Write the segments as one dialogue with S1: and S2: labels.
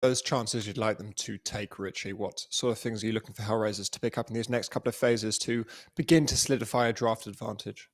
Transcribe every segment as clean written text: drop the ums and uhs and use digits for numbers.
S1: those chances you'd like them to take, Richie? What sort of things are you looking for HellRaisers to pick up in these next couple of phases to begin to solidify a draft advantage?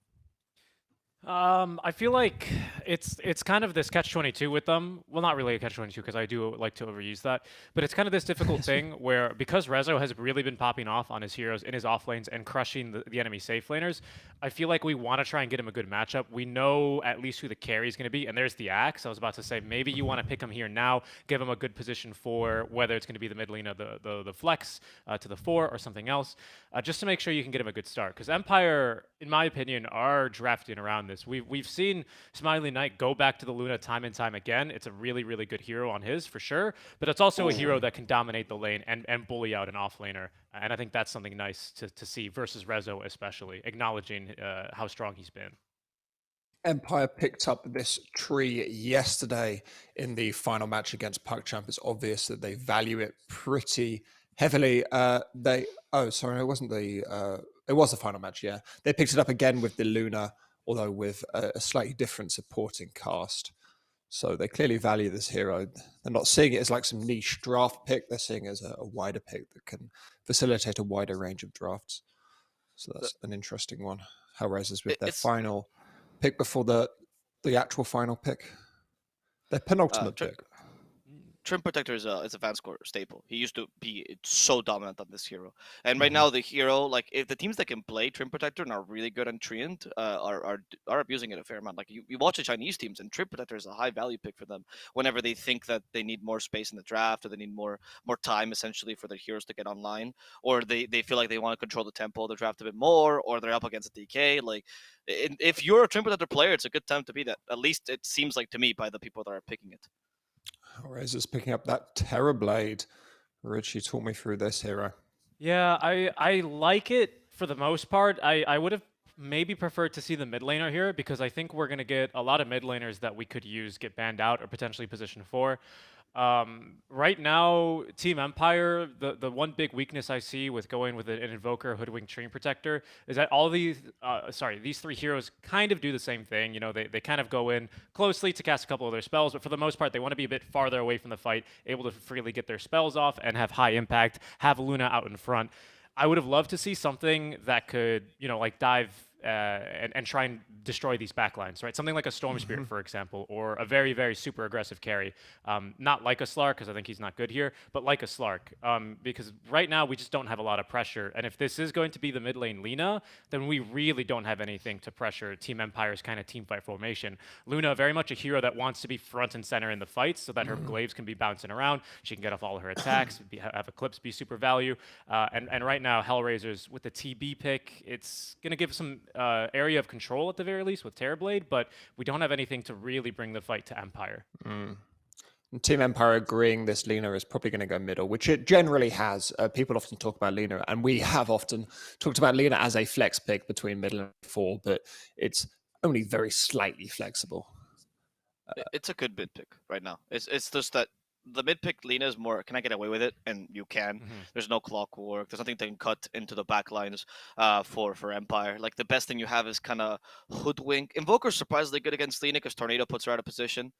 S2: I feel like it's kind of this catch-22 with them. Well, not really a catch-22 because I do like to overuse that, but it's kind of this difficult thing where because Rezo has really been popping off on his heroes in his off lanes and crushing the enemy safe laners, I feel like we want to try and get him a good matchup. We know at least who the carry is going to be, and there's the Axe. I was about to say maybe you want to pick him here now, give him a good position for whether it's going to be the mid lane of the flex to the 4 or something else, just to make sure you can get him a good start. Because Empire, in my opinion, are drafting around this. We've seen Smiley Knight go back to the Luna time and time again. It's a really, really good hero on his, for sure. But it's also a hero that can dominate the lane and bully out an off-laner. And I think that's something nice to see versus Rezo especially, acknowledging how strong he's been.
S1: Empire picked up this tree yesterday in the final match against PuckChamp. It's obvious that they value it pretty heavily. Sorry, it wasn't it was the final match, yeah. They picked it up again with the Luna, although with a slightly different supporting cast. So they clearly value this hero. They're not seeing it as like some niche draft pick. They're seeing it as a wider pick that can facilitate a wider range of drafts. So that's an interesting one. HellRaisers with their final pick before the actual final pick. Their penultimate pick.
S3: Trim Protector is a fan score staple. He used to be so dominant on this hero, and right now the hero, like if the teams that can play Trim Protector and are really good on Treant, are abusing it a fair amount. Like you watch the Chinese teams, and Trim Protector is a high value pick for them whenever they think that they need more space in the draft, or they need more time essentially for their heroes to get online, or they feel like they want to control the tempo of the draft a bit more, or they're up against a DK. Like if you're a Trim Protector player, it's a good time to be that. At least it seems like to me by the people that are picking it.
S1: HellRaisers picking up that Terrorblade. Richie, talk me through this hero.
S2: Yeah, I like it for the most part. I would have maybe preferred to see the mid laner here because I think we're going to get a lot of mid laners that we could use get banned out or potentially position 4. Right now, Team Empire, the one big weakness I see with going with an Invoker, Hoodwink, Treant Protector is that all these, these 3 heroes kind of do the same thing. You know, they kind of go in closely to cast a couple of their spells, but for the most part, they want to be a bit farther away from the fight, able to freely get their spells off and have high impact, have Luna out in front. I would have loved to see something that could, you know, like dive and try and destroy these backlines, right? Something like a Storm Spirit, for example, or a very, very super aggressive carry. Not like a Slark, because I think he's not good here, but like a Slark. Because right now, we just don't have a lot of pressure. And if this is going to be the mid lane Lina, then we really don't have anything to pressure Team Empire's kind of team fight formation. Luna, very much a hero that wants to be front and center in the fights so that her glaives can be bouncing around. She can get off all her attacks, have Eclipse be super value. And right now, HellRaisers, with the TB pick, it's going to give some area of control at the very least with Terrorblade, but we don't have anything to really bring the fight to Empire.
S1: And Team Empire agreeing this Lina is probably going to go middle, which it generally has. People often talk about Lina, and we have often talked about Lina as a flex pick between middle and 4, but it's only very slightly flexible.
S3: It's a good mid pick right now. It's just that the mid pick Lina is more, can I get away with it? And you can. There's no clockwork. There's nothing that can cut into the back lines for Empire. Like the best thing you have is kind of Hoodwink. Invoker's surprisingly good against Lina because Tornado puts her out of position.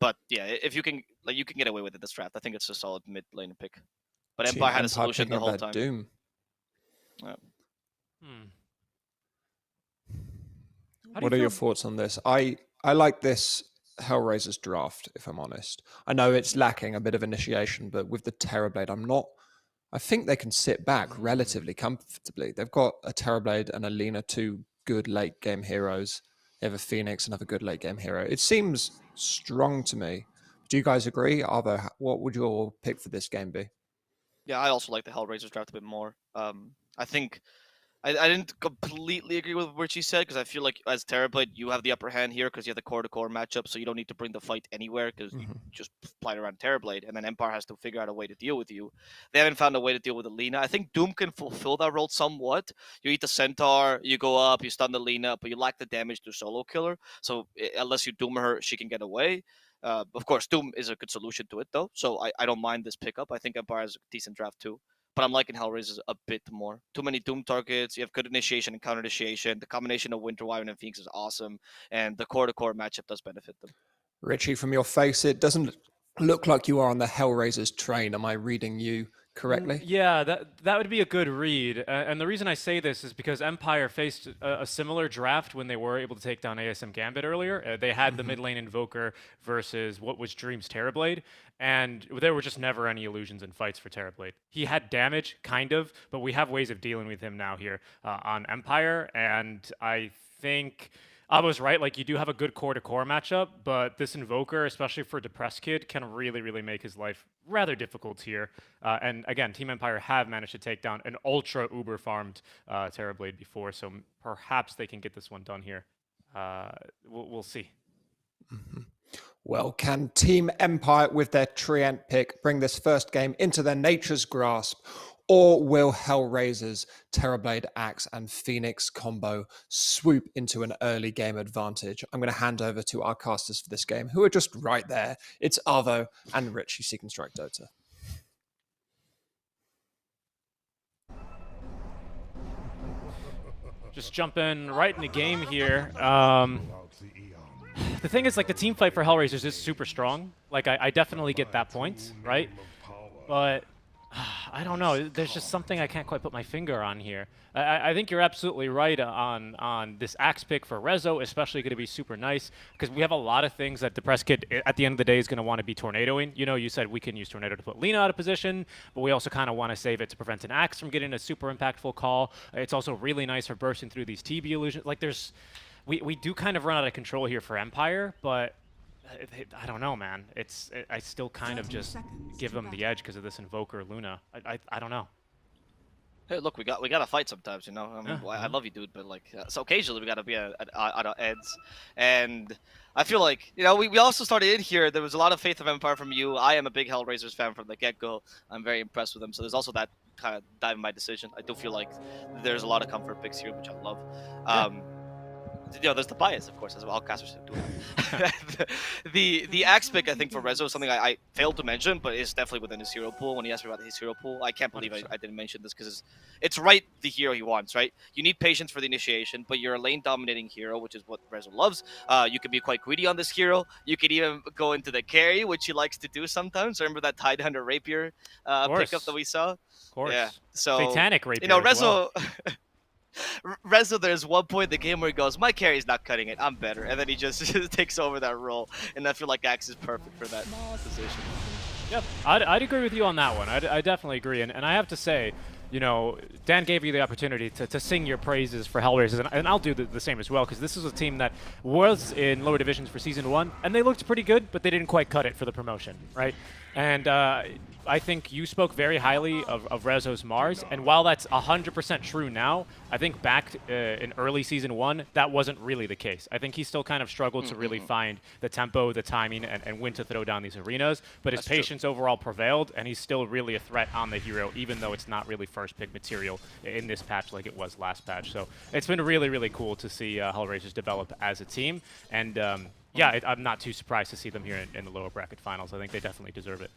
S3: But yeah, if you can, like, you can get away with it this draft. I think it's a solid mid lane pick. But Empire had a solution the whole time.
S1: Doom.
S3: Yeah.
S1: What are your thoughts on this? I like this HellRaisers draft, if I'm honest. I know it's lacking a bit of initiation, but with the Terrorblade, I think they can sit back relatively comfortably. They've got a Terrorblade and a Lina, 2 good late game heroes. They have a Phoenix, another good late game hero. It seems strong to me. Do you guys agree? What would your pick for this game be?
S3: Yeah, I also like the HellRaisers draft a bit more. I think I didn't completely agree with what she said because I feel like as Terrorblade, you have the upper hand here because you have the core-to-core matchup, so you don't need to bring the fight anywhere because you just fly around Terrorblade, and then Empire has to figure out a way to deal with you. They haven't found a way to deal with the Lina. I think Doom can fulfill that role somewhat. You eat the Centaur, you go up, you stun the Lina, but you lack the damage to solo killer, so unless you Doom her, she can get away. Of course, Doom is a good solution to it, though, so I don't mind this pickup. I think Empire has a decent draft, too. But I'm liking HellRaisers a bit more. Too many Doom targets. You have good initiation and counter initiation. The combination of Winter Wyvern and Phoenix is awesome. And the core-to-core matchup does benefit them.
S1: Richie, from your face, it doesn't look like you are on the HellRaisers train. Am I reading you correctly?
S2: Yeah, that would be a good read. And the reason I say this is because Empire faced a similar draft when they were able to take down ASM Gambit earlier. They had the mid lane Invoker versus what was Dream's Terrorblade, and there were just never any illusions in fights for Terrorblade. He had damage, kind of, but we have ways of dealing with him now here on Empire, and I think I was right. Like, you do have a good core-to-core matchup, but this Invoker, especially for Depressed Kid, can really, really make his life rather difficult here. And again, Team Empire have managed to take down an ultra-uber-farmed Terrorblade before, so perhaps they can get this one done here. We'll see.
S1: Well, can Team Empire, with their Treant pick, bring this first game into their nature's grasp? Or will HellRaisers, Terrorblade Axe, and Phoenix combo swoop into an early game advantage? I'm going to hand over to our casters for this game, who are just right there. It's Avo and Rich, who SeekNStrike Dota.
S2: Just jumping right in the game here. The thing is, like, the team fight for HellRaisers is super strong. Like, I definitely get that point, right? But I don't know. There's just something I can't quite put my finger on here. I think you're absolutely right on this Axe pick for Rezo, especially going to be super nice, because we have a lot of things that Depressed Kid, at the end of the day, is going to want to be tornadoing. You know, you said we can use Tornado to put Lina out of position, but we also kind of want to save it to prevent an Axe from getting a super impactful call. It's also really nice for bursting through these TB illusions. Like, we do kind of run out of control here for Empire, but I don't know, man. I still kind of just give them the edge because of this Invoker Luna. I don't know.
S3: Hey, look, we gotta fight sometimes, you know. I mean, I love you, dude, but like, so occasionally we gotta be at our ends. And I feel like, you know, we also started in here. There was a lot of faith of Empire from you. I am a big HellRaisers fan from the get-go. I'm very impressed with them. So there's also that kind of dive in my decision. I do feel like there's a lot of comfort picks here, which I love. You know, there's the bias, of course, as well. All casters do it. the Axe pick, I think, for Rezo is something I failed to mention, but is definitely within his hero pool. When he asked me about his hero pool, I can't believe I didn't mention this, because it's right the hero he wants, right? You need patience for the initiation, but you're a lane-dominating hero, which is what Rezo loves. You can be quite greedy on this hero. You could even go into the carry, which he likes to do sometimes. Remember that Tidehunter Rapier pickup that we saw?
S2: Of course.
S3: Yeah. So,
S2: Satanic Rapier,
S3: you know,
S2: Rezo...
S3: Well. Rezo, there's one point in the game where he goes, my carry's not cutting it, I'm better. And then he just takes over that role. And I feel like Axe is perfect for that position.
S2: Yep, I'd agree with you on that one. I definitely agree. And I have to say, you know, Dan gave you the opportunity to sing your praises for HellRaisers, and I'll do the same as well, because this is a team that was in lower divisions for Season 1, and they looked pretty good, but they didn't quite cut it for the promotion, right? And I think you spoke very highly of Rezo's Mars, and while that's 100% true now, I think back in early Season 1, that wasn't really the case. I think he still kind of struggled to really find the tempo, the timing, and when to throw down these arenas, but his patience overall prevailed, and he's still really a threat on the hero, even though it's not really first pick material in this patch like it was last patch. So it's been really, really cool to see HellRaisers develop as a team, and yeah, I'm not too surprised to see them here in the lower bracket finals. I think they definitely deserve it.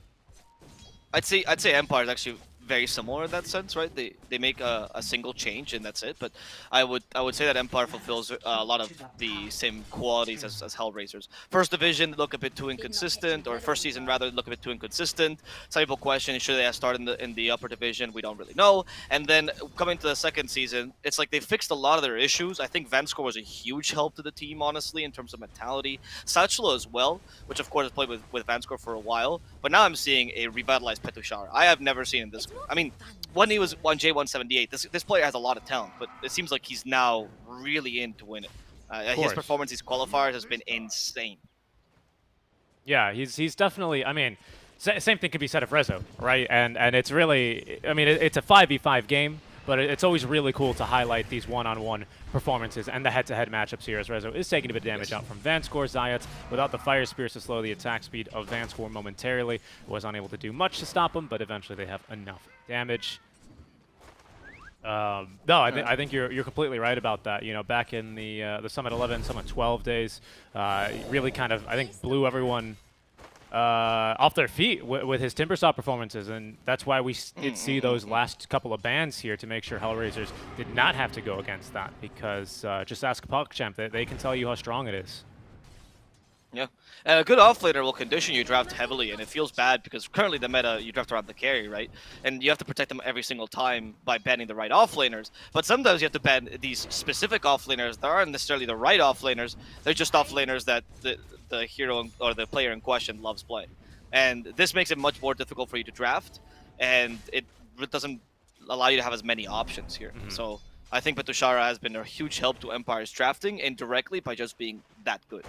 S3: I'd say Empire is actually very similar in that sense, right? They make a single change and that's it. But I would say that Empire fulfills a lot of the same qualities as HellRaisers. First division look a bit too inconsistent, or first season rather look a bit too inconsistent. Some people question should they have started in the upper division. We don't really know. And then coming to the second season, it's like they fixed a lot of their issues. I think Vanscore was a huge help to the team, honestly, in terms of mentality. Satchela as well, which of course has played with Vanscore for a while. But now I'm seeing a revitalized Petushar. I have never seen this. I mean, when he was on J178, this player has a lot of talent, but it seems like he's now really in to win it. His performance, his qualifiers, has been insane.
S2: Yeah, he's definitely. I mean, same thing could be said of Rezo, right? And it's really. I mean, it's a 5v5 game, but it's always really cool to highlight these one-on-one performances and the head-to-head matchups here, as Rezo is taking a bit of damage out from Vanscore. Zayat, without the Fire Spears to slow the attack speed of Vanscore momentarily, was unable to do much to stop him, but eventually they have enough damage. No, I think you're completely right about that. You know, back in the Summit 11, Summit 12 days, really kind of, I think, blew everyone off their feet with his Timbersaw performances, and that's why we did see those last couple of bans here to make sure HellRaisers did not have to go against that, because just ask PogChamp, they can tell you how strong it is.
S3: Yeah, and a good offlaner will condition you draft heavily, and it feels bad because currently the meta, you draft around the carry, right? And you have to protect them every single time by banning the right offlaners. But sometimes you have to ban these specific offlaners that aren't necessarily the right offlaners. They're just offlaners that the hero or the player in question loves playing. And this makes it much more difficult for you to draft, and it doesn't allow you to have as many options here. So I think Batushara has been a huge help to Empire's drafting indirectly by just being that good.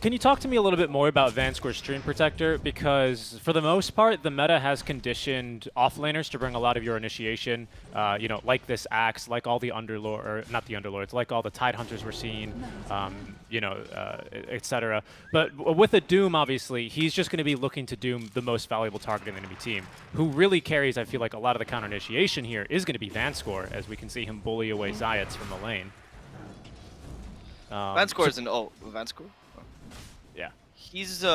S2: Can you talk to me a little bit more about Vanscore's Stream Protector? Because for the most part, the meta has conditioned offlaners to bring a lot of your initiation, you know, like this Axe, like all the Underlord, or not the Underlords, like all the Tide Hunters we're seeing, you know, etc. But with a Doom, obviously, he's just going to be looking to Doom the most valuable target in the enemy team. Who really carries, I feel like, a lot of the counter initiation here is going to be Vanscore, as we can see him bully away Zayats from the lane.
S3: Vanscore is an Vanscore.
S2: Yeah.
S3: He's an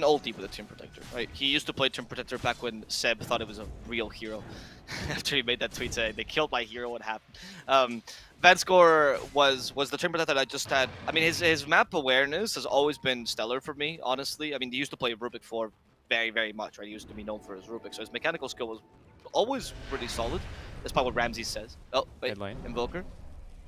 S3: oldie with a Tomb Protector, right? He used to play Tomb Protector back when Seb thought it was a real hero. After he made that tweet saying, they killed my hero, what happened? Vanscore was the Tomb Protector that I just had. I mean, his map awareness has always been stellar for me, honestly. I mean, he used to play Rubik 4 very, very much, right? He used to be known for his Rubik, so his mechanical skill was always pretty solid. That's probably what Ramsey says. Oh, wait, Invoker.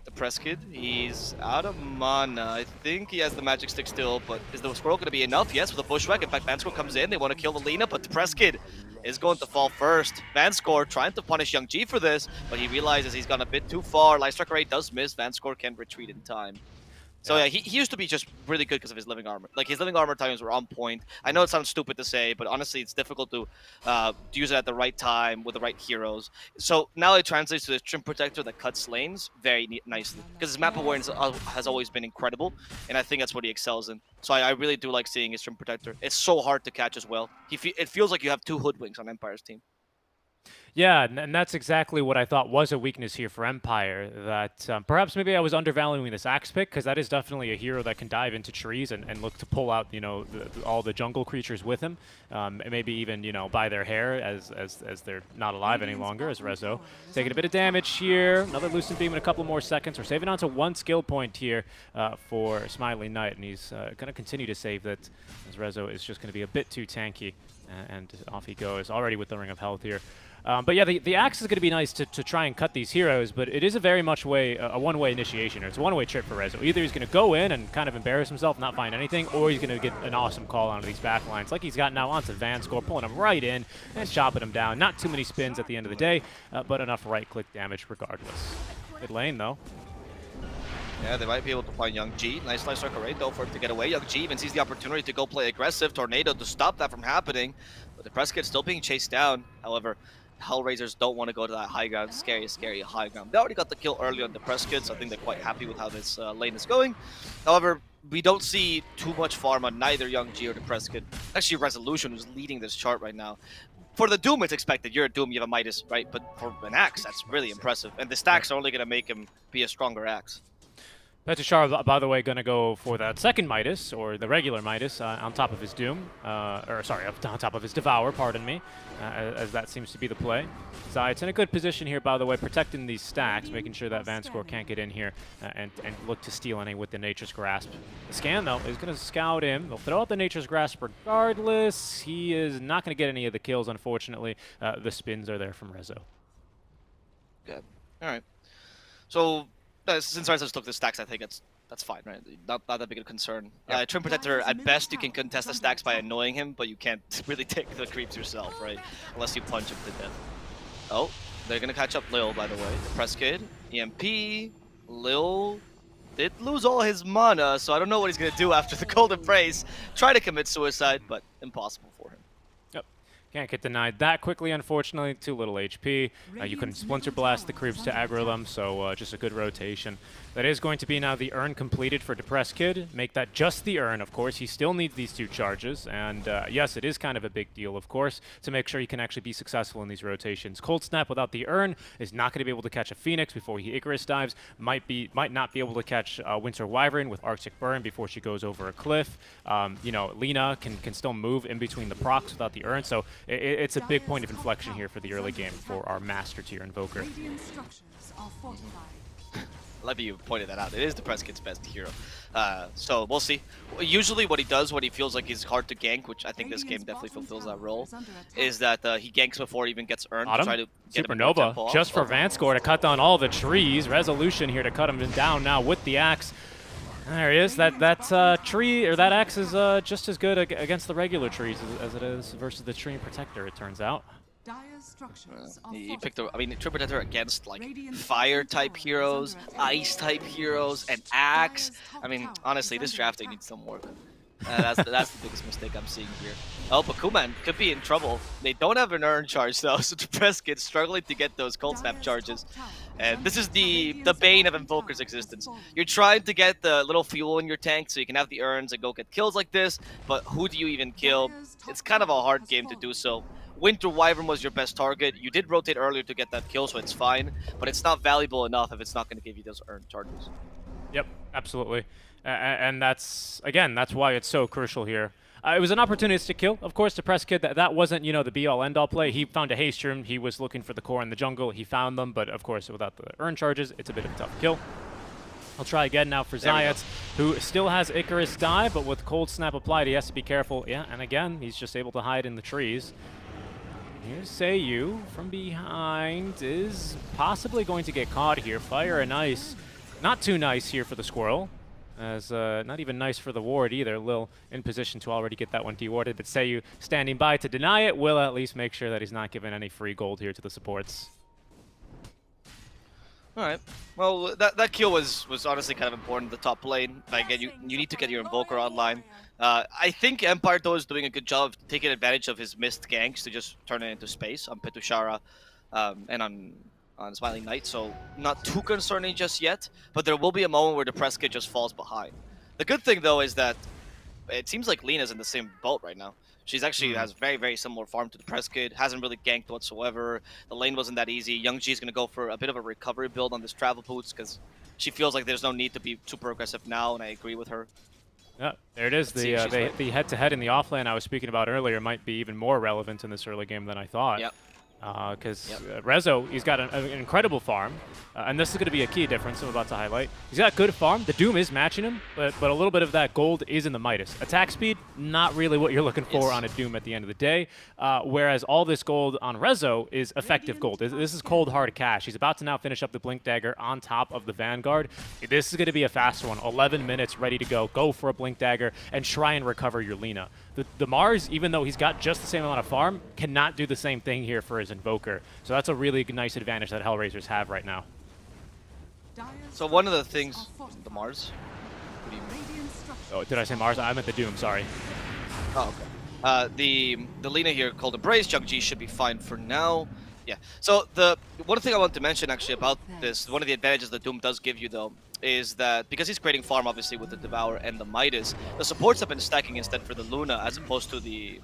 S3: The press kid, he's out of mana. I think he has the magic stick still, but is the scroll going to be enough? Yes, with a bushwhack. In fact, Vanscore comes in. They want to kill the Lina, but the press kid is going to fall first. Vanscore trying to punish Young G for this, but he realizes he's gone a bit too far. Lightstrike Array does miss. Vanscore can retreat in time. So yeah, he used to be just really good because of his living armor. Like, his living armor times were on point. I know it sounds stupid to say, but honestly, it's difficult to use it at the right time with the right heroes. So now it translates to the Trim Protector that cuts lanes very nicely. Because his map awareness has always been incredible, and I think that's what he excels in. So I really do like seeing his Trim Protector. It's so hard to catch as well. It feels like you have two hoodwinks on Empire's team.
S2: Yeah, and that's exactly what I thought was a weakness here for Empire, that perhaps maybe I was undervaluing this Axe pick, because that is definitely a hero that can dive into trees and look to pull out, you know, all the jungle creatures with him, and maybe even, you know, by their hair as they're not alive any longer, as Rezo. Taking a bit of damage here, another Lucent Beam in a couple more seconds. We're saving on to one skill point here for Smiling Knight, and he's going to continue to save that, as Rezo is just going to be a bit too tanky, and off he goes, already with the Ring of Health here. But yeah, the Axe is going to be nice to try and cut these heroes, but it is a very much a one-way initiation, or it's a one-way trip for Rezo. Either he's going to go in and kind of embarrass himself, not find anything, or he's going to get an awesome call onto these backlines, like he's got now onto Vanscore, pulling him right in and chopping him down. Not too many spins at the end of the day, but enough right-click damage regardless. Good lane, though.
S3: Yeah, they might be able to find Young G. Nice Lightstrike Array, though, for him to get away. Young G even sees the opportunity to go play aggressive Tornado to stop that from happening, but the press kid's still being chased down. However, HellRaisers don't want to go to that high ground, scary high ground. They already got the kill early on the press kid, so I think they're quite happy with how this lane is going. However, we don't see too much farm on neither Young G or the press kid. Actually, Resolution, who's leading this chart right now. For the Doom, it's expected. You're a Doom, you have a Midas, right? But for an Axe, that's really impressive. And the stacks are only going to make him be a stronger Axe.
S2: Petushar, by the way, going to go for that second Midas, or the regular Midas, on top of his Doom. Or, sorry, on top of his Devour, pardon me, as that seems to be the play. Zayat's in a good position here, by the way, protecting these stacks, making sure that Vanscore can't get in here and look to steal any with the Nature's Grasp. The scan, though, is going to scout him. They'll throw out the Nature's Grasp regardless. He is not going to get any of the kills, unfortunately. The spins are there from Rezo.
S3: Good. All right. So, since Ryzen took the stacks, I think that's fine, right? Not that big of a concern. Trim Protector, at best, you can contest the stacks by annoying him, but you can't really take the creeps yourself, right? Unless you punch him to death. Oh, they're gonna catch up Lil, by the way. The press kid, EMP, Lil did lose all his mana, so I don't know what he's gonna do after the Golden Praise. Try to commit suicide, but impossible for him.
S2: Can't get denied that quickly, unfortunately. Too little HP. You couldn't Splinter Blast the creeps to aggro them, so just a good rotation. That is going to be now the urn completed for Depressed Kid. Make that just the urn, of course. He still needs these two charges, and yes, it is kind of a big deal, of course, to make sure he can actually be successful in these rotations. Cold Snap without the urn is not going to be able to catch a Phoenix before he Icarus dives. Might not be able to catch Winter Wyvern with Arctic Burn before she goes over a cliff. You know, Lina can still move in between the procs without the urn, so it's a big point of inflection here for the early game for our Master Tier Invoker.
S3: like you pointed that out. It is the Press Kid's best hero. So we'll see. Usually what he does when he feels like he's hard to gank, which I think this game definitely fulfills that role, is that he ganks before he even gets earned to try to get him more tempo
S2: Supernova
S3: off.
S2: just for Vanscore to cut down all the trees. Resolution here to cut him down now with the axe. There he is. That tree, or that axe is just as good against the regular trees as it is versus the tree protector, it turns out.
S3: He picked a, I mean, True Protector against like fire-type heroes, ice-type heroes, and axe. I mean, honestly, this drafting needs some work. That's the biggest mistake I'm seeing here. Oh, but Kuman could be in trouble. They don't have an Urn charge though, so the Press Kid's struggling to get those Cold Snap charges. And this is the bane of Invoker's existence. You're trying to get the little fuel in your tank so you can have the urns and go get kills like this, but who do you even kill? It's kind of a hard game to do so. Winter Wyvern was your best target. You did rotate earlier to get that kill, so it's fine, but it's not valuable enough if it's not going to give you those urn charges.
S2: Yep, absolutely. And that's, again, that's why it's so crucial here. It was an opportunistic kill, of course, to Press Kid. That wasn't, you know, the be-all, end-all play. He found a haste room. He was looking for the core in the jungle. He found them, but of course, without the urn charges, it's a bit of a tough kill. I'll try again now for Zayats, who still has Icarus die, but with Cold Snap applied, he has to be careful. Yeah, and again, he's just able to hide in the trees. Here's Seiyu from behind, is possibly going to get caught here. Fire and ice, not too nice here for the squirrel. As not even nice for the ward either. Lil in position to already get that one dewarded, but Seiyu standing by to deny it will at least make sure that he's not giving any free gold here to the supports.
S3: All right. Well, that kill was honestly kind of important in the top lane. Again, you need to get your Invoker online. I think Empire though is doing a good job of taking advantage of his missed ganks to just turn it into space on Petushara and on Smiling Knight, so not too concerning just yet, but there will be a moment where the Press Kid just falls behind. The good thing though is that it seems like Lena's in the same boat right now. She's actually has very similar farm to the Press Kid, hasn't really ganked whatsoever. The lane wasn't that easy. Young G is going to go for a bit of a recovery build on this Travel Boots because she feels like there's no need to be super aggressive now, and I agree with her.
S2: Yeah, there it is. The head-to-head in the offlane I was speaking about earlier might be even more relevant in this early game than I thought.
S3: Yep.
S2: Because Rezo, he's got an incredible farm, and this is going to be a key difference I'm about to highlight. He's got good farm. The Doom is matching him, but a little bit of that gold is in the Midas. Attack speed, not really what you're looking for on a Doom at the end of the day, whereas all this gold on Rezo is effective gold. This is cold, hard cash. He's about to now finish up the Blink Dagger on top of the Vanguard. This is going to be a fast one. 11 minutes ready to go. Go for a Blink Dagger and try and recover your Lina. The Mars, even though he's got just the same amount of farm, cannot do the same thing here for his Invoker. So that's a really nice advantage that HellRaisers have right now.
S3: So one of the things, the Mars? What do you mean?
S2: Oh, did I say Mars? I meant the Doom, sorry.
S3: Oh, okay. The Lina here called Embrace, Jung Ji should be fine for now. Yeah. So the one thing I want to mention actually about this, one of the advantages that Doom does give you though, is that because he's creating farm obviously with the Devour and the Midas, the supports have been stacking instead for the Luna as opposed to the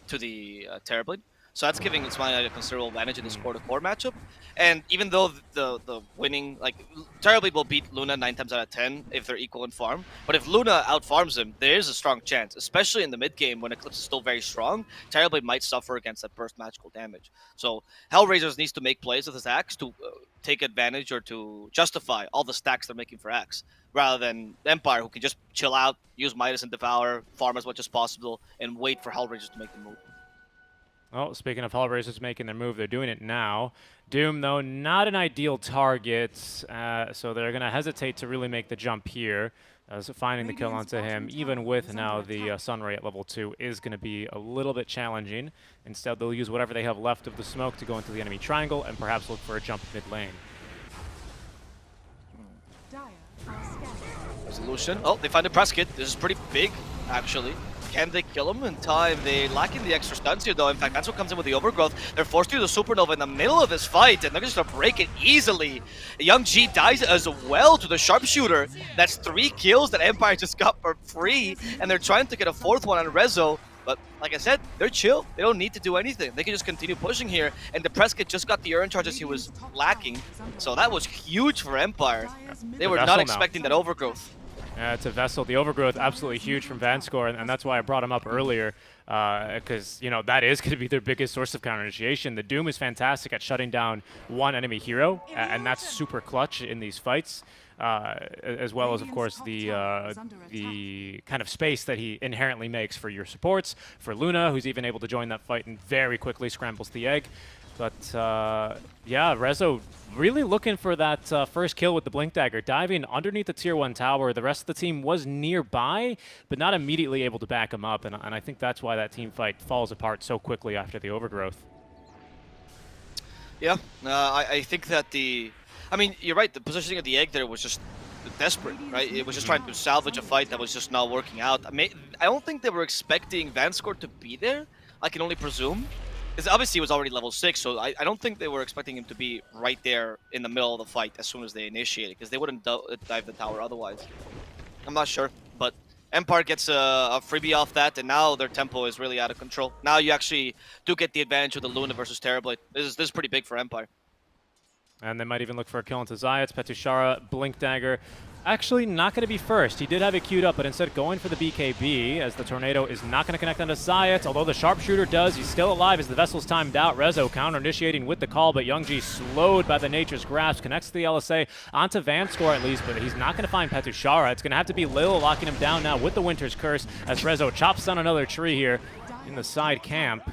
S3: Terrorblade. So that's giving Smiling a considerable advantage in this core-to-core matchup. And even though the winning, like, Terrorblade will beat Luna 9 times out of 10 if they're equal in farm. But if Luna outfarms him, there is a strong chance, especially in the mid-game when Eclipse is still very strong, Terrorblade might suffer against that burst magical damage. So HellRaisers needs to make plays with his Axe to take advantage or to justify all the stacks they're making for Axe, rather than Empire, who can just chill out, use Midas and Devour, farm as much as possible, and wait for HellRaisers to make the move.
S2: Well, speaking of HellRaisers making their move, they're doing it now. Doom, though, not an ideal target, so they're going to hesitate to really make the jump here. So finding the kill onto him, even with now the Sunray at level 2, is going to be a little bit challenging. Instead, they'll use whatever they have left of the smoke to go into the enemy triangle and perhaps look for a jump mid lane.
S3: Resolution. Oh, they find a Press Kid. This is pretty big, actually. Can they kill him in time? They lacking the extra stuns here, though. In fact, that's what comes in with the Overgrowth. They're forced to do the Supernova in the middle of this fight, and they're just going to break it easily. Young G dies as well to the Sharpshooter. That's 3 kills that Empire just got for free, and they're trying to get a 4th one on Rezo. But like I said, they're chill. They don't need to do anything. They can just continue pushing here, and the Press Kid just got the urn charges he was lacking. So that was huge for Empire. They were not expecting that Overgrowth.
S2: It's a Vessel. The overgrowth absolutely huge from Vanscore, and that's why I brought him up earlier, because you know that is going to be their biggest source of counter initiation. The Doom is fantastic at shutting down one enemy hero, and that's super clutch in these fights, as well as of course the kind of space that he inherently makes for your supports, for Luna, who's even able to join that fight and very quickly scrambles the egg. But yeah, Rezo really looking for that first kill with the Blink Dagger, diving underneath the Tier 1 tower. The rest of the team was nearby, but not immediately able to back him up, and I think that's why that team fight falls apart so quickly after the overgrowth.
S3: Yeah, I think that I mean, you're right, the positioning of the egg there was just desperate, right? It was just trying to salvage a fight that was just not working out. I don't think they were expecting Vanscore to be there, I can only presume. Because obviously he was already level 6, so I don't think they were expecting him to be right there in the middle of the fight as soon as they initiated, because they wouldn't dive the tower otherwise. I'm not sure, but Empire gets a freebie off that, and now their tempo is really out of control. Now you actually do get the advantage of the Luna versus Terrorblade. This is pretty big for Empire.
S2: And they might even look for a kill into Zayats. Petushara, Blink Dagger. Actually, not going to be first. He did have it queued up, but instead going for the BKB, as the Tornado is not going to connect onto Zayats. Although the Sharpshooter does, he's still alive as the Vessel's timed out. Rezo counter-initiating with the call, but Youngji slowed by the Nature's Grasp. Connects to the LSA onto Vanscore at least, but he's not going to find Petushara. It's going to have to be Lil locking him down now with the Winter's Curse, as Rezo chops down another tree here in the side camp.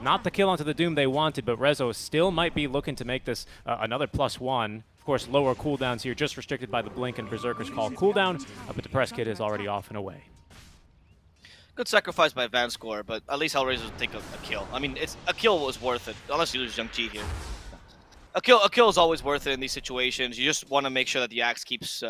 S2: Not the kill onto the Doom they wanted, but Rezo still might be looking to make this another +1. Of course, lower cooldowns here, just restricted by the Blink and Berserker's Call cooldown, but the Press Kit is already off and away.
S3: Good sacrifice by Vanscore, but at least HellRaisers will take a kill. I mean, a kill was worth it, unless you lose Young G here. A kill is always worth it in these situations. You just want to make sure that the axe keeps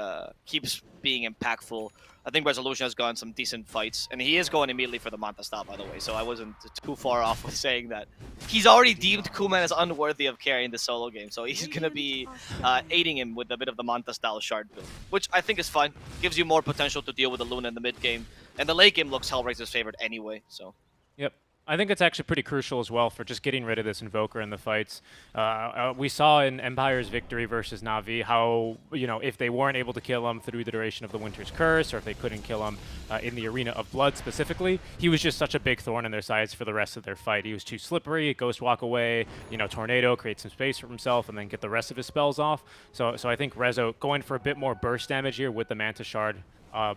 S3: being impactful. I think Resolution has gotten some decent fights, and he is going immediately for the Manta stop, by the way, so I wasn't too far off with saying that. He's already deemed Kuman as unworthy of carrying the solo game, so he's going to be aiding him with a bit of the Manta-style shard build, which I think is fine. Gives you more potential to deal with the Luna in the mid-game, and the late game looks HellRaisers' favorite anyway, so...
S2: Yep. I think it's actually pretty crucial as well for just getting rid of this Invoker in the fights. We saw in Empire's victory versus Na'Vi how, you know, if they weren't able to kill him through the duration of the Winter's Curse, or if they couldn't kill him in the Arena of Blood specifically, he was just such a big thorn in their sides for the rest of their fight. He was too slippery, Ghost Walk away, you know, Tornado, create some space for himself, and then get the rest of his spells off. So I think Rezo going for a bit more burst damage here with the Manta Shard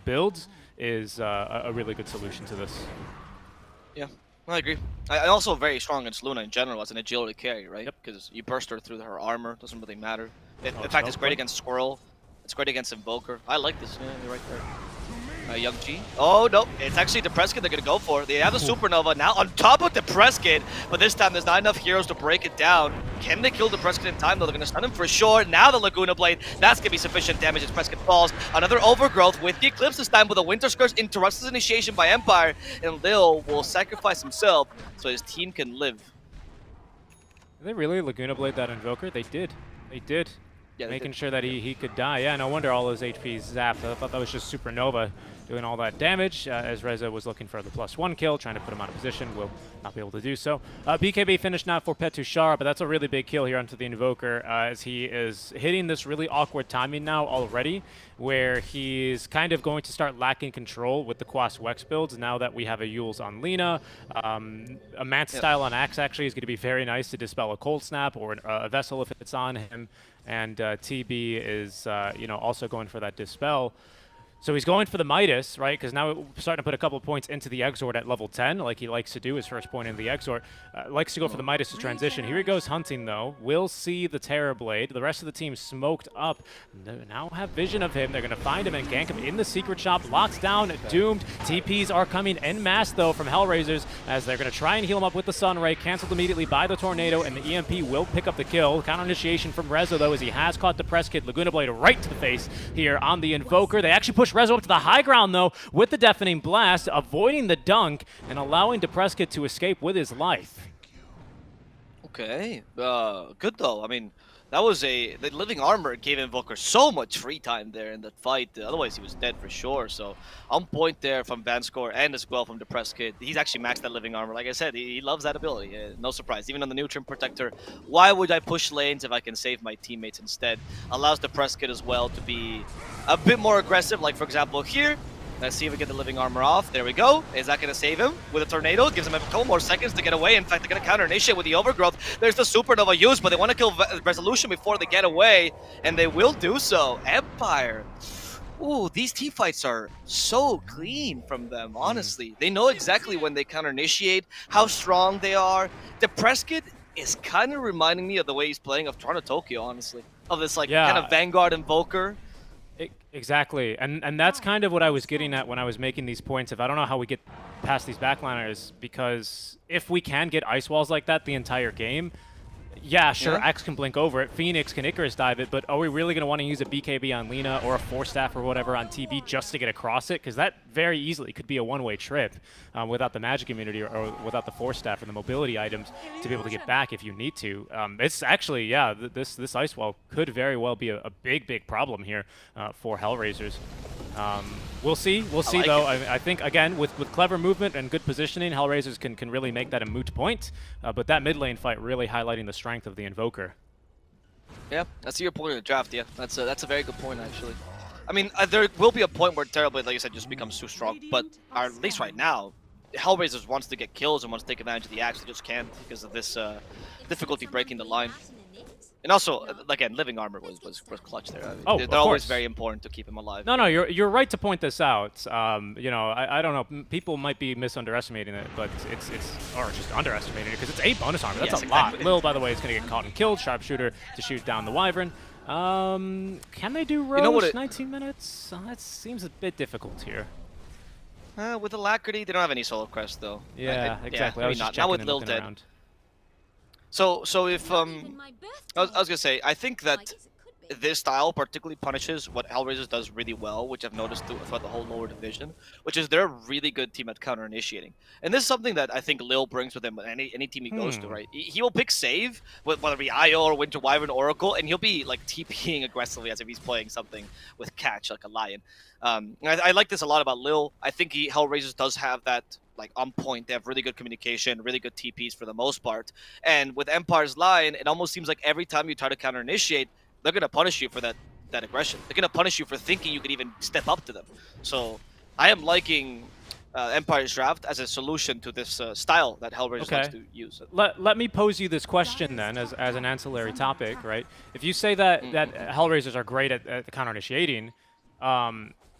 S2: builds is a really good solution to this.
S3: Yeah. I agree. I also very strong against Luna in general as an agility carry, right?
S2: Yep.
S3: Because you burst her through her armor, doesn't really matter. In fact, it's great against Squirrel. It's great against Invoker. I like this. Yeah, you're right there. Young G. Oh, no. It's actually the Press Kit they're going to go for. They have the Supernova now on top of the Press Kit, but this time there's not enough heroes to break it down. Can they kill the Press Kit in time, though? They're going to stun him for sure. Now the Laguna Blade. That's going to be sufficient damage as Press Kit falls. Another Overgrowth with the Eclipse this time, with a Winter's Curse interrupts his initiation by Empire, and Lil will sacrifice himself so his team can live.
S2: Did they really Laguna Blade that Invoker? They did. They did. Yeah, making sure that he could die. Yeah, no wonder all his HP zapped. I thought that was just Supernova doing all that damage as Reza was looking for the +1 kill, trying to put him out of position. Will not be able to do so. BKB finished now for Petushara, but that's a really big kill here onto the Invoker as he is hitting this really awkward timing now already, where he's kind of going to start lacking control with the Quas Wex builds now that we have a Yules on Lina. A Manta style on Axe actually is going to be very nice to dispel a Cold Snap or a Vessel if it's on him. And TB is, you know, also going for that Dispel. So he's going for the Midas, right? Because now we're starting to put a couple of points into the Exort at level 10, like he likes to do, his first point in the Exort. Likes to go for the Midas to transition. Here he goes hunting, though. Will see the Terrorblade. The rest of the team smoked up. They now have vision of him. They're going to find him and gank him in the secret shop. Locked down, doomed. TPs are coming en masse, though, from HellRaisers, as they're going to try and heal him up with the Sunray. Canceled immediately by the Tornado, and the EMP will pick up the kill. Counter initiation from Rezo, though, as he has caught the Press Kit. Laguna Blade right to the face here on the Invoker. They actually push Rezo up to the high ground, though, with the Deafening Blast, avoiding the dunk and allowing Depresskit to escape with his life.
S3: Okay, good though. I mean, That was the living armor gave Invoker so much free time there in that fight. Otherwise, he was dead for sure. So on point there from Vanscore and as well from Depressed Kid. He's actually maxed that living armor. Like I said, he loves that ability. No surprise. Even on the Neutron Protector, why would I push lanes if I can save my teammates instead? Allows Depressed Kid as well to be a bit more aggressive. Like for example here. Let's see if we get the living armor off. There we go. Is that going to save him with a tornado? Gives him a couple more seconds to get away. In fact, they're going to counter initiate with the overgrowth. There's the supernova use, but they want to kill Resolution before they get away, and they will do so. Empire. Ooh, these team fights are so clean from them, honestly. They know exactly when they counter initiate, how strong they are. Depressed Kid is kind of reminding me of the way he's playing of Toronto Tokyo, honestly. Of this like kind of Vanguard Invoker.
S2: Exactly, and that's kind of what I was getting at when I was making these points. If I don't know how we get past these backliners, because if we can get ice walls like that the entire game, yeah, sure, X can blink over it, Phoenix can Icarus dive it, but are we really going to want to use a BKB on Lina or a Force Staff or whatever on TB just to get across it? Because that very easily could be a one-way trip without the magic immunity or without the Force Staff or the mobility items to be able to get back if you need to. It's actually, yeah, this ice wall could very well be a big problem here for HellRaisers. We'll see though. I think, again, with clever movement and good positioning, HellRaisers can really make that a moot point. But that mid lane fight really highlighting the strength of the Invoker.
S3: Yeah, I see your point in the draft, yeah. That's a very good point, actually. I mean, there will be a point where Terrorblade, like you said, just becomes too strong. But at least right now, HellRaisers wants to get kills and wants to take advantage of the axe. They just can't because of this difficulty breaking the line. And also, again, living armor was clutch there. I mean, they're always very important to keep him alive.
S2: No, you're right to point this out. You know, I don't know. People might be misunderestimating it, but it's or just underestimating it because it's 8 bonus armor. That's a lot. Lil, by the way, is going to get caught and killed. Sharpshooter to shoot down the Wyvern. Can they do Roche? You know what 19 minutes? That seems a bit difficult here.
S3: With Alacrity, they don't have any solo crest though.
S2: Yeah, exactly. I was just checking
S3: not with
S2: and
S3: Lil
S2: looking
S3: dead.
S2: around.
S3: So if I was gonna say, I think that this style particularly punishes what HellRaisers does really well, which I've noticed throughout the whole lower division, which is they're a really good team at counter initiating. And this is something that I think Lil brings with him any team he goes to, right? He will pick save, whether it be IO or Winter Wyvern Oracle, and he'll be like TPing aggressively as if he's playing something with catch, like a lion. I like this a lot about Lil. I think HellRaisers does have that like on point. They have really good communication, really good TPs for the most part. And with Empire's line, it almost seems like every time you try to counter initiate, they're going to punish you for that aggression. They're going to punish you for thinking you could even step up to them. So I am liking Empire's draft as a solution to this style that HellRaisers likes to use.
S2: Let me pose you this question then as an ancillary topic, right? If you say that HellRaisers are great at the counter initiating,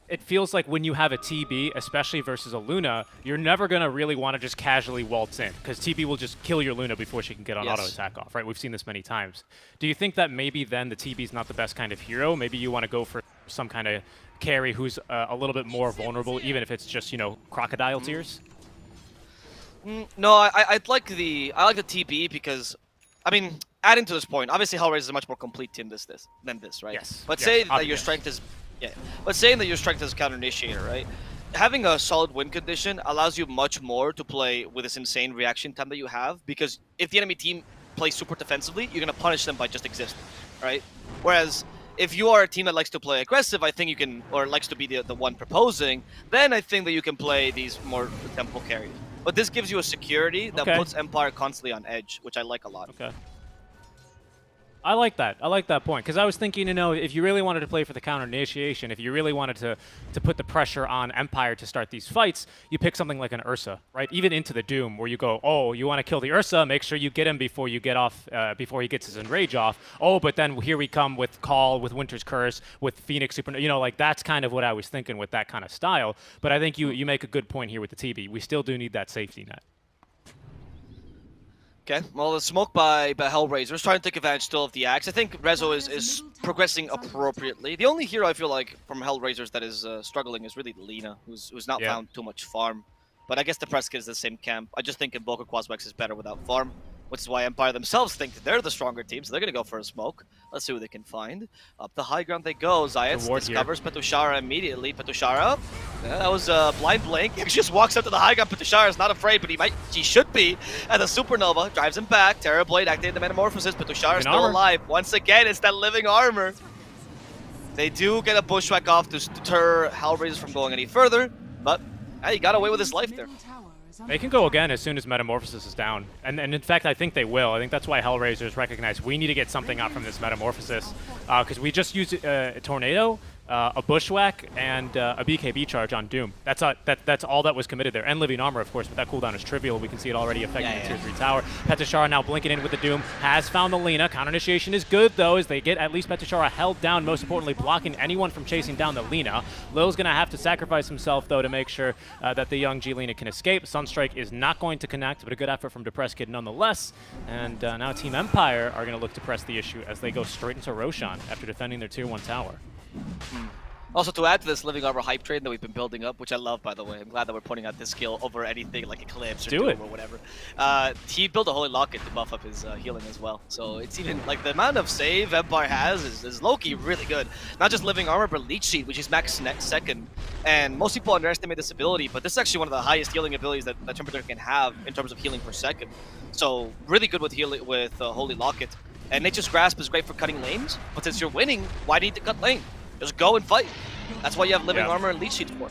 S2: it feels like when you have a TB, especially versus a Luna, you're never going to really want to just casually waltz in, because TB will just kill your Luna before she can get on auto attack off, right? We've seen this many times. Do you think that maybe then the TB's not the best kind of hero? Maybe you want to go for some kind of carry who's a little bit more vulnerable, even if it's just, you know, crocodile tears?
S3: No, I like the TB because, I mean, adding to this point, obviously HellRaisers is a much more complete team than this, right?
S2: Yes.
S3: But say that your strength is... Yeah, but saying that your strength is counter initiator, right? Having a solid win condition allows you much more to play with this insane reaction time that you have, because if the enemy team plays super defensively, you're going to punish them by just existing, right? Whereas if you are a team that likes to play aggressive, I think you can, or likes to be the one proposing, then I think that you can play these more tempo carries. But this gives you a security that puts Empire constantly on edge, which I like a lot.
S2: Okay. I like that. I like that point, because I was thinking, you know, if you really wanted to play for the counter initiation, if you really wanted to put the pressure on Empire to start these fights, you pick something like an Ursa, right? Even into the Doom, where you go, oh, you want to kill the Ursa, make sure you get him before you get off, before he gets his enrage off. Oh, but then here we come with Call, with Winter's Curse, with Phoenix Super, you know, like that's kind of what I was thinking with that kind of style. But I think you make a good point here with the TB. We still do need that safety net.
S3: Okay, well, the smoke by HellRaisers, trying to take advantage still of the axe. I think Rezo is progressing appropriately. The only hero I feel like from HellRaisers that is struggling is really Lina, who's not found too much farm. But I guess the Presca is the same camp. I just think Invoker Quaswex is better without farm. which is why Empire themselves think that they're the stronger team, so they're going to go for a smoke. Let's see what they can find. Up the high ground they go. Zayats discovers Petushara immediately. Petushara, that was a blind blink. He just walks up to the high ground. Petushara is not afraid, but he should be. And the Supernova drives him back. Terrorblade activated the Metamorphosis. Petushara is still alive. Once again, it's that living armor. They do get a bushwhack off to deter HellRaisers from going any further, but he got away with his life there.
S2: They can go again as soon as Metamorphosis is down. And in fact, I think they will. I think that's why HellRaisers recognize we need to get something out from this Metamorphosis. Because we just used a Tornado, a Bushwhack, and a BKB charge on Doom. That's all that was committed there. And Living Armor, of course, but that cooldown is trivial. We can see it already affecting the Tier 3 tower. Petushara now blinking in with the Doom. Has found the Lina. Counter initiation is good, though, as they get at least Petushara held down, most importantly, blocking anyone from chasing down the Lina. Lil's going to have to sacrifice himself, though, to make sure that the young G-Lina can escape. Sunstrike is not going to connect, but a good effort from Depressed Kid nonetheless. And now Team Empire are going to look to press the issue as they go straight into Roshan after defending their Tier 1 tower.
S3: Also, to add to this Living Armor hype train that we've been building up, which I love, by the way, I'm glad that we're putting out this skill over anything like Eclipse or Doom or whatever. He built a Holy Locket to buff up his healing as well. So it's even, like, the amount of save Empire has is low-key really good. Not just Living Armor, but Leech Seed, which is max second. And most people underestimate this ability, but this is actually one of the highest healing abilities that Tomb Raider can have in terms of healing per second. So really good with healing with Holy Locket. And Nature's Grasp is great for cutting lanes, but since you're winning, why do you need to cut lane? Just go and fight. That's why you have Living Armor and Leech Seed for.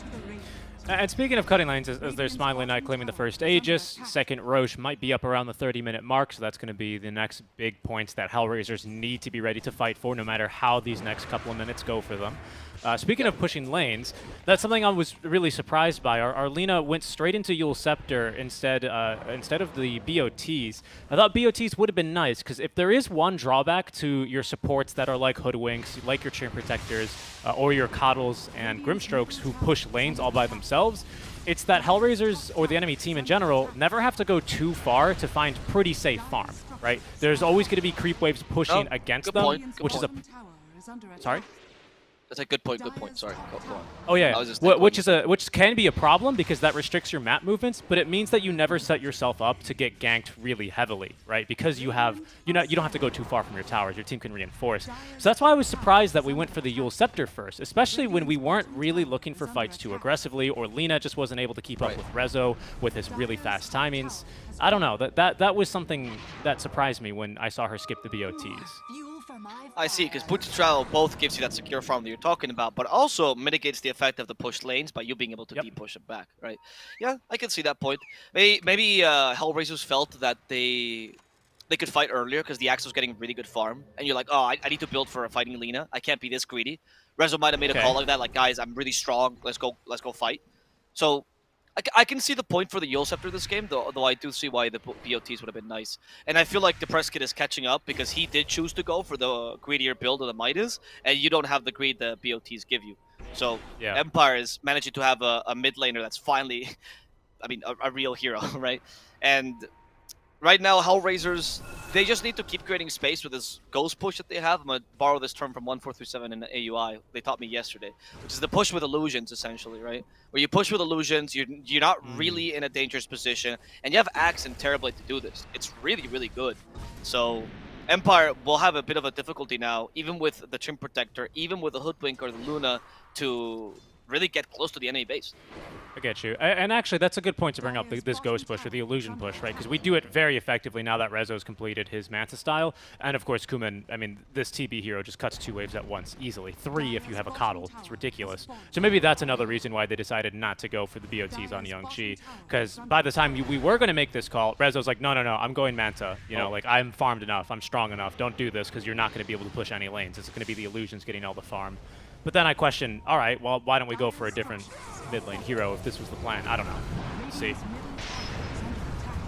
S2: And speaking of cutting lanes, as there's Smiling Knight claiming the first Aegis, second Roche might be up around the 30-minute mark, so that's going to be the next big points that HellRaisers need to be ready to fight for, no matter how these next couple of minutes go for them. Speaking of pushing lanes, that's something I was really surprised by. Our Lina went straight into Eul Scepter instead of the BOTs. I thought BOTs would have been nice, because if there is one drawback to your supports that are like Hoodwinks, like your Chain Protectors, or your Coddles and Grimstrokes who push lanes all by themselves, it's that HellRaisers, or the enemy team in general, never have to go too far to find pretty safe farm, right? There's always going to be creep waves pushing against them, which is a... Sorry?
S3: That's a good point. Sorry, go on.
S2: Oh yeah, which can be a problem because that restricts your map movements, but it means that you never set yourself up to get ganked really heavily, right? Because you don't have to go too far from your towers. Your team can reinforce. So that's why I was surprised that we went for the Eul Scepter first, especially when we weren't really looking for fights too aggressively, or Lina just wasn't able to keep up with Rezo with his really fast timings. I don't know. That was something that surprised me when I saw her skip the BOTs.
S3: I see, because Boot to Travel both gives you that secure farm that you're talking about, but also mitigates the effect of the pushed lanes by you being able to de-push it back, right? Yeah, I can see that point. Maybe HellRaisers felt that they could fight earlier because the Axe was getting really good farm, and you're like, oh, I need to build for a fighting Lina. I can't be this greedy. Rezo might have made a call like that, like, guys, I'm really strong. Let's go fight. So I can see the point for the Eul Scepter this game, though I do see why the BOTs would have been nice. And I feel like Depressed Kid is catching up because he did choose to go for the greedier build of the Midas, and you don't have the greed the BOTs give you. So Empire is managing to have a mid laner that's finally, I mean, a real hero, right? And right now, HellRaisers, they just need to keep creating space with this ghost push that they have. I'm going to borrow this term from 1437 in the AUI. They taught me yesterday, which is the push with illusions, essentially, right? Where you push with illusions, you're not really in a dangerous position, and you have Axe and Terrorblade to do this. It's really, really good. So Empire will have a bit of a difficulty now, even with the Chain Protector, even with the Hoodwink or the Luna, to really get close to the enemy base.
S2: I get you. And actually, that's a good point to bring up, this Ghost push or the Illusion push, right? Because we do it very effectively now that Rezo's completed his Manta style. And of course, Kuman, I mean, this TB hero just cuts 2 waves at once, easily. 3 if you have a Coddle. It's ridiculous. So maybe that's another reason why they decided not to go for the BOTs on Young Chi. Because by the time we were going to make this call, Rezo's like, no, I'm going Manta. You know, like, I'm farmed enough. I'm strong enough. Don't do this because you're not going to be able to push any lanes. It's going to be the Illusions getting all the farm. But then I question, all right, well, why don't we go for a different mid lane hero if this was the plan? I don't know. Let's see.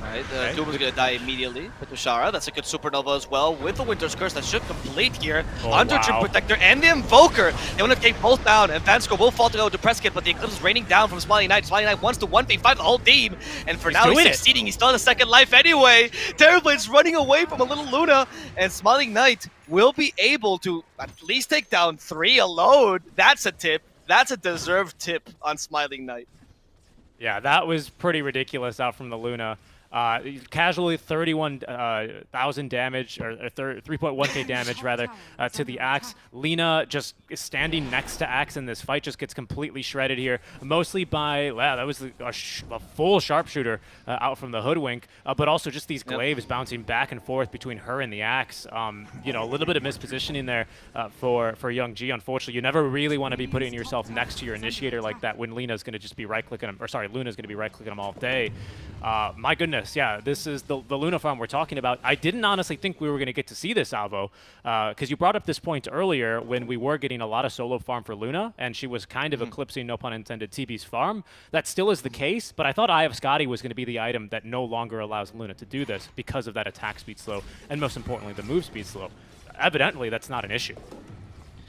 S3: Alright, Doom is going to die immediately. Petushara, that's a good Supernova as well with the Winter's Curse that should complete here. Under Chain Protector and the Invoker. They want to take both down, and Vansco will fall to go Depressed Kid, but the Eclipse is raining down from Smiling Knight. Smiling Knight wants to 1v5 the whole team, and for now he's succeeding. He's still in a second life anyway. Terrorblade's running away from a little Luna, and Smiling Knight will be able to at least take down 3 alone. That's a tip. That's a deserved tip on Smiling Knight.
S2: Yeah, that was pretty ridiculous out from the Luna. Casually 31,000 damage, or 3.1k damage rather, to the Axe. Lina just standing next to Axe in this fight just gets completely shredded here, mostly by, wow, that was a full sharpshooter out from the Hoodwink, but also just these glaives bouncing back and forth between her and the Axe. You know, a little bit of mispositioning there for Young G. Unfortunately, you never really want to be putting yourself next to your initiator like that when Lina's going to just be right-clicking him, or sorry, Luna's going to be right-clicking him all day. My goodness, yeah, this is the Luna farm we're talking about. I didn't honestly think we were going to get to see this, Avo, because you brought up this point earlier when we were getting a lot of solo farm for Luna, and she was kind of eclipsing, no pun intended, TB's farm. That still is the case, but I thought Eye of Scotty was going to be the item that no longer allows Luna to do this because of that attack speed slow, and most importantly, the move speed slow. Evidently, that's not an issue.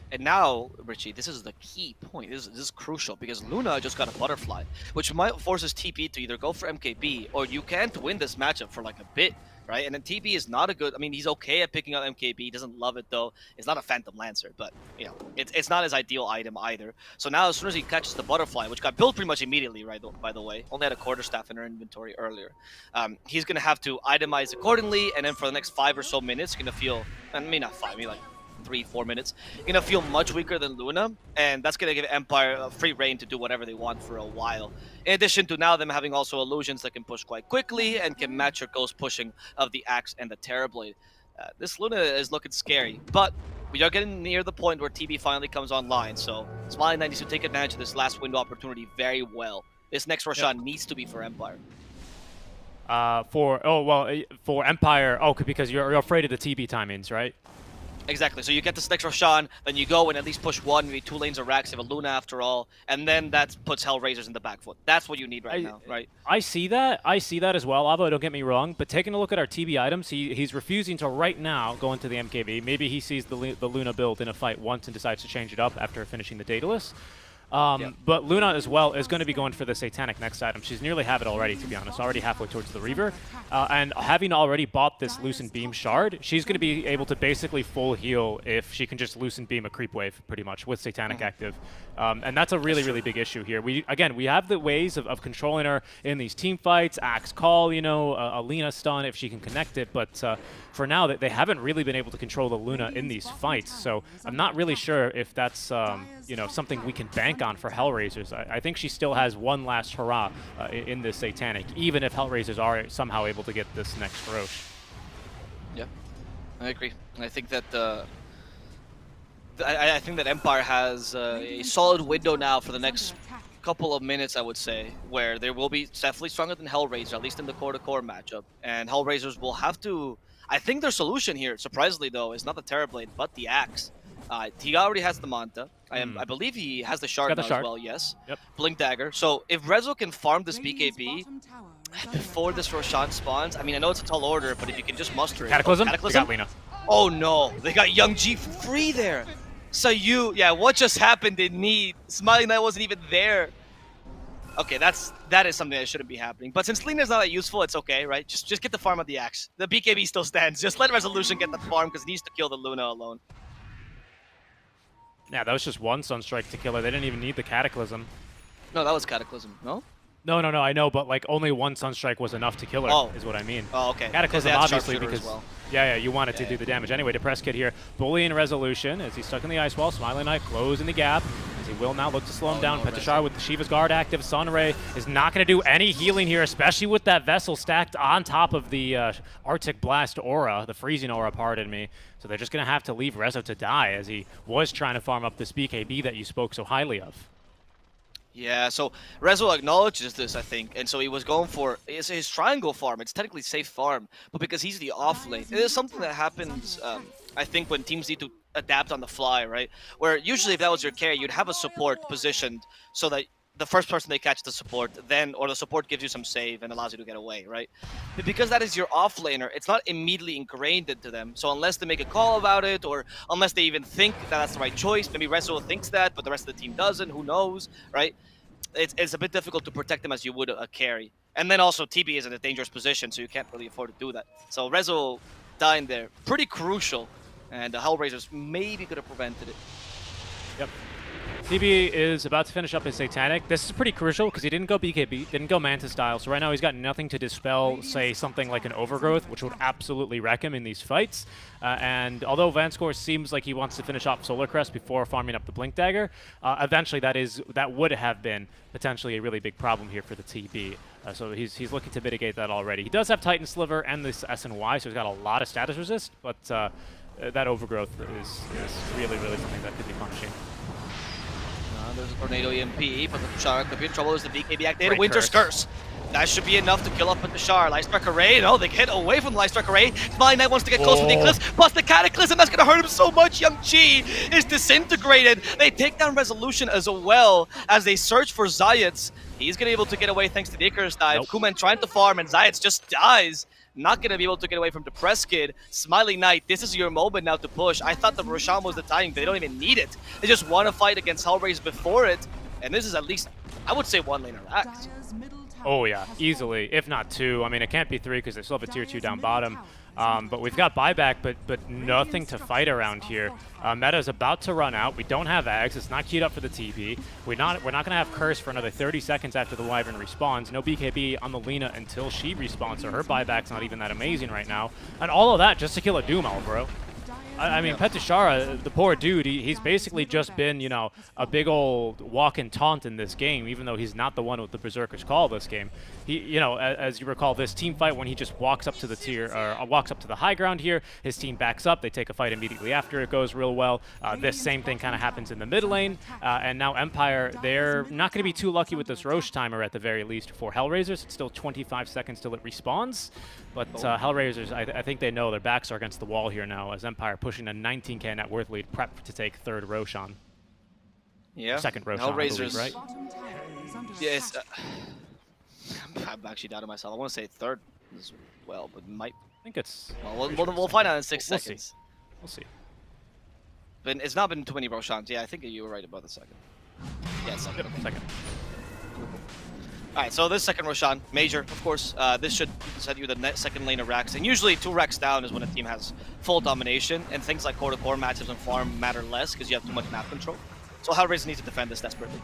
S3: And now, Richie, this is the key point. This is crucial because Luna just got a butterfly, which might forces TP to either go for MKB or you can't win this matchup for like a bit, right? And then TP is not a good. I mean, he's okay at picking up MKB. He doesn't love it though. It's not a Phantom Lancer, but you know, it's not his ideal item either. So now, as soon as he catches the butterfly, which got built pretty much immediately, right? By the way, only had a quarterstaff in her inventory earlier. He's gonna have to itemize accordingly, and then for the next 5 or so minutes, gonna feel. I mean, not 5, maybe like 3-4 minutes, gonna feel much weaker than Luna, and that's gonna give Empire a free reign to do whatever they want for a while. In addition to now them having also illusions that can push quite quickly and can match your ghost pushing of the Axe and the Terrorblade. This Luna is looking scary, but we are getting near the point where TB finally comes online, so Smiley needs to take advantage of this last window opportunity very well. This next Roshan needs to be for Empire.
S2: For Empire, because you're afraid of the TB timings, right?
S3: Exactly. So you get this next Roshan, then you go and at least push 1, maybe 2 lanes of Rax, you have a Luna after all, and then that puts HellRaisers in the back foot. That's what you need right now, right?
S2: I see that. I see that as well, Avo, don't get me wrong, but taking a look at our TB items, he's refusing to right now go into the MKB. Maybe he sees the Luna build in a fight once and decides to change it up after finishing the Daedalus. But Luna as well is going to be going for the Satanic next item. She's nearly have it already, to be honest, already halfway towards the Reaver. And having already bought this Loosen Beam shard, she's going to be able to basically full heal if she can just Loosen Beam a creep wave, pretty much, with Satanic active. And that's a really, really big issue here. We have the ways of controlling her in these team fights, Axe Call, you know, a Lina stun if she can connect it, but for now, they haven't really been able to control the Luna in these fights, so I'm not really sure if that's you know, something we can bank on for HellRaisers. I think she still has one last hurrah in this Satanic, even if HellRaisers are somehow able to get this next Roche.
S3: Yeah, I agree. I think that I think that Empire has a solid window now for the next couple of minutes, I would say, where they will be definitely stronger than HellRaiser, at least in the core-to-core matchup, and HellRaisers will have to. I think their solution here, surprisingly though, is not the Terrorblade, but the Axe. He already has the Manta. I believe he has the Shard now as well, yes.
S2: Yep.
S3: Blink Dagger. So if Rezo can farm this BKB before this Roshan spawns, I mean, I know it's a tall order, but if you can just muster it.
S2: Cataclysm?
S3: Cataclysm?
S2: They got Lina.
S3: Oh no, they got Young G for free there. So what just happened in Need? Smiley Knight wasn't even there. Okay, that is something that shouldn't be happening. But since Lina's not that useful, it's okay, right? Just get the farm of the Axe. The BKB still stands. Just let Resolution get the farm because he needs to kill the Luna alone.
S2: Yeah, that was just one Sunstrike to kill her. They didn't even need the Cataclysm.
S3: No, that was Cataclysm, no?
S2: No, I know, but like only one Sunstrike was enough to kill her, is what I mean.
S3: Oh, okay.
S2: Cataclysm, obviously, because
S3: well.
S2: you want it to do the damage. Anyway, Depressed Kid here, bullying Resolution as he's stuck in the ice wall. Smiling Knight closing the gap as he will now look to slow him down. Petashar with the Shiva's Guard active. Sunray is not going to do any healing here, especially with that Vessel stacked on top of the Arctic Blast aura, the freezing aura, pardon me. So they're just going to have to leave Rezo to die as he was trying to farm up this BKB that you spoke so highly of.
S3: Yeah, so Rezo acknowledges this, I think, and so he was going for his triangle farm. It's technically safe farm, but because he's the off lane, it is something that happens, I think, when teams need to adapt on the fly, right? Where usually if that was your carry, you'd have a support positioned so that the first person they catch the support, or the support gives you some save and allows you to get away, right? But because that is your off-laner, it's not immediately ingrained into them. So unless they make a call about it, or unless they even think that that's the right choice, maybe Rezo thinks that, but the rest of the team doesn't, who knows, right? It's a bit difficult to protect them as you would a carry. And then also TB is in a dangerous position, so you can't really afford to do that. So Rezo dying there, pretty crucial, and the HellRaisers maybe could have prevented it.
S2: Yep. TB is about to finish up his Satanic. This is pretty crucial because he didn't go BKB, didn't go Manta style, so right now he's got nothing to dispel, say, something like an Overgrowth, which would absolutely wreck him in these fights. And although Vanscore seems like he wants to finish off Solar Crest before farming up the Blink Dagger, eventually that would have been potentially a really big problem here for the TB. So he's looking to mitigate that already. He does have Titan Sliver and this SNY, so he's got a lot of status resist, but that Overgrowth is really, really something that could be punishing.
S3: There's a Tornado EMP, but the Tushar could be in trouble as the BKB activated.
S2: Great
S3: Winter's Curse. That should be enough to kill off the Tushar. Lightstrike Array, no, they get away from the Lightstrike Array. Smiling Knight wants to get close with the Eclipse, plus the Cataclysm, that's going to hurt him so much. Young Chi is disintegrated. They take down Resolution as well as they search for Zayats. He's going to be able to get away thanks to the Icarus dive.
S2: Nope.
S3: Kuman trying to farm, and Zayats just dies. Not going to be able to get away from Depressed Kid. Smiling Knight, this is your moment now to push. I thought the Roshan was the timing, but they don't even need it. They just want to fight against HellRaisers before it. And this is at least, I would say, 1 laner act.
S2: Oh yeah, easily, if not 2. I mean, it can't be 3 because they still have a tier 2 down bottom. But we've got buyback, but nothing to fight around here. Meta's about to run out. We don't have Ags. It's not queued up for the TP. We're not going to have Curse for another 30 seconds after the Wyvern respawns. No BKB on the Lina until she respawns, so her buyback's not even that amazing right now. And all of that just to kill a Doom Owl, bro. I mean, Petishara, the poor dude, he's basically just been, you know, a big old walk-in taunt in this game, even though he's not the one with the Berserker's Call this game. He, you know, as you recall, this team fight when he just walks up to the tier, or walks up to the high ground here, his team backs up, they take a fight immediately after, it goes real well. This same thing kind of happens in the mid lane, and now Empire, they're not going to be too lucky with this Roche timer at the very least for HellRaisers. It's still 25 seconds till it respawns, but HellRaisers, I think they know their backs are against the wall here now as Empire pushing a 19k net worth lead, prep to take third Roshan.
S3: Yeah.
S2: Second Roshan,
S3: HellRaisers,
S2: right?
S3: Yes. I'm actually doubting myself. I want to say third as well, but might.
S2: I think it's.
S3: Well, we'll find out in 6
S2: We'll
S3: seconds.
S2: see. We'll see.
S3: But it's not been too many Roshans. Yeah, I think you were right about the second. Yeah, second.
S2: Yep, second.
S3: All right, so this second Roshan, major, of course. This should set you the second lane of Rex. And usually 2 Rex down is when a team has full domination, and things like core-to-core matchups and farm matter less because you have too much map control. So HellRaisers needs to defend this desperately.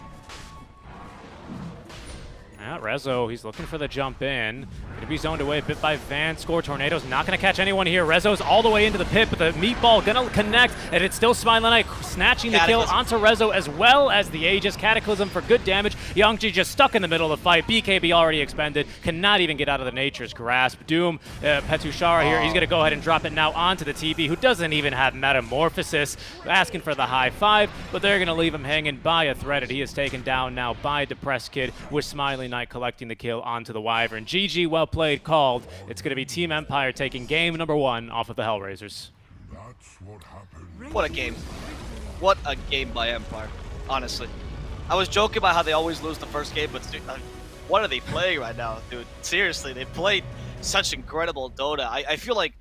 S2: Yeah, Rezo, he's looking for the jump in. Gonna be zoned away a bit by Vanscore. Tornado's not gonna catch anyone here. Rezo's all the way into the pit, but the meatball gonna connect, and it's still Smiling Knight snatching the kill onto Rezo as well as the Aegis. Cataclysm for good damage. Yangji just stuck in the middle of the fight. BKB already expended. Cannot even get out of the Nature's Grasp. Doom, Petushara here, he's gonna go ahead and drop it now onto the TB, who doesn't even have Metamorphosis. Asking for the high 5, but they're gonna leave him hanging by a thread, and he is taken down now by Depressed Kid with Smiling Knight collecting the kill onto the Wyvern. GG, well played, called. It's going to be Team Empire taking game number 1 off of the HellRaisers.
S3: What a game. What a game by Empire, honestly. I was joking about how they always lose the first game, but dude, what are they playing right now, dude? Seriously, they played such incredible Dota. I feel like,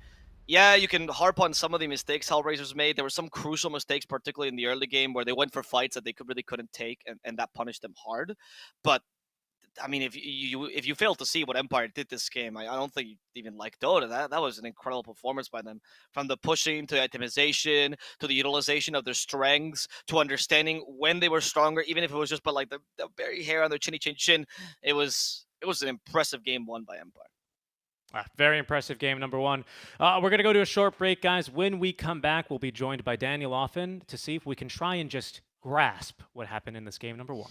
S3: yeah, you can harp on some of the mistakes HellRaisers made. There were some crucial mistakes, particularly in the early game, where they went for fights that they really couldn't take, and that punished them hard. But I mean, if you fail to see what Empire did this game, I don't think you even like Dota. That was an incredible performance by them. From the pushing to itemization to the utilization of their strengths to understanding when they were stronger, even if it was just by like the very hair on their chinny chin. It was an impressive game won by Empire.
S2: Very impressive game number 1. We're going to go to a short break, guys. When we come back, we'll be joined by Daniel Offen to see if we can try and just grasp what happened in this game number 1.